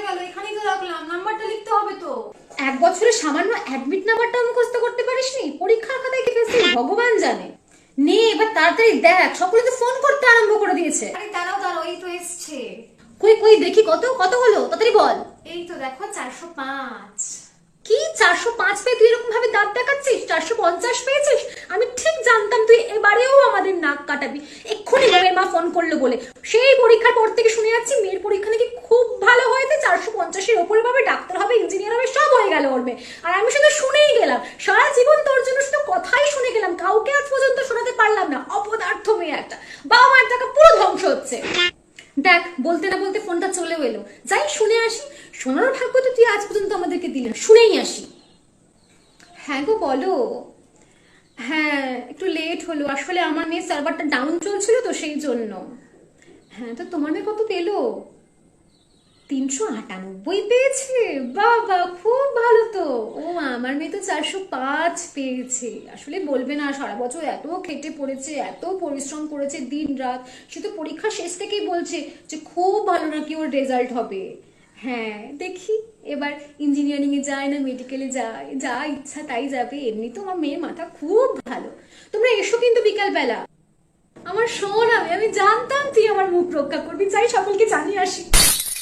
গেল? এখানেই তো রাখলাম, নাম্বারটা লিখতে হবে তো। 1 বছরে সামান্য অ্যাডমিট নাম্বারটা মুখস্থ করতে পারিসনি? পরীক্ষার খাতায় কি ফেলছিস ভগবান জানে। নে এবার তাড়াতাড়ি দেখ, সকলে তো ফোন করতে আরম্ভ করে দিয়েছে। আরে দাঁড়াও দাঁড়াও, এই তো এসছে। কই কই দেখি কত কত হলো, তাড়াতাড়ি বল। এই তো দেখো 405। কি 405 পেয়ে তুই এরকম ভাবে দাঁত দেখাচ্ছিস? 450 পেয়েছিস? আমি ঠিক জানতাম তুই এবারেও আমাদের নাক কাটাবি। এক্ষুনি মেয়ের মা ফোন করলো বলে, সেই পরীক্ষার পর থেকে শুনে যাচ্ছি মেয়ের পরীক্ষা নাকি খুব ভালো হয়েছে, 450-এর ওপরে পাবে, ডাক্তার হবে, ইঞ্জিনিয়ার হবে, সব হয়ে গেল ওর মেয়ে। আর আমি শুধু শুনেই গেলাম, সারা জীবন তোর জন্য শুধু কথাই শুনে গেলাম, কাউকে আজ পর্যন্ত শোনাতে পারলাম না। অপদার্থ মেয়ে একটা, বাবা মার টাকা পুরো ধ্বংস হচ্ছে। দেখ বলতে না বলতে ফোনটা চলেও এলো, যাই শুনে আসি। শোনার ভাগ্য তো তুই আজ পর্যন্ত আমাদেরকে দিলি না, শুনেই আসি। হ্যাঁ গো বলো। হ্যাঁ একটু লেট হলো, আসলে আমার মেয়ে সার্ভারটা ডাউন চলছিল তো সেই জন্য। হ্যাঁ তো তোমার মেয়ে কত পেলো? 398 পেয়েছে, বাবা খুব ভালো তো। ও আমার মেয়ে তো 405 পেয়েছে। আসলে বলবে না, সারা বছর এত খেটে পড়েছে, এত পরিশ্রম করেছে দিন রাত, সে তো পরীক্ষা শেষ থেকেই বলছে যে খুব ভালো নাকি ওর রেজাল্ট হবে। হ্যাঁ দেখি এবার ইঞ্জিনিয়ারিং এ যায় না মেডিকেলে যায়, যা ইচ্ছা তাই যাবে। এমনি তো আমার মেয়ের মাথা খুব ভালো। তোমরা এসো কিন্তু বিকাল বেলা। আমার শোন, আমি জানতাম তুই আমার মুখ রক্ষা করবি, যাই সকলকে জানিয়ে আসি।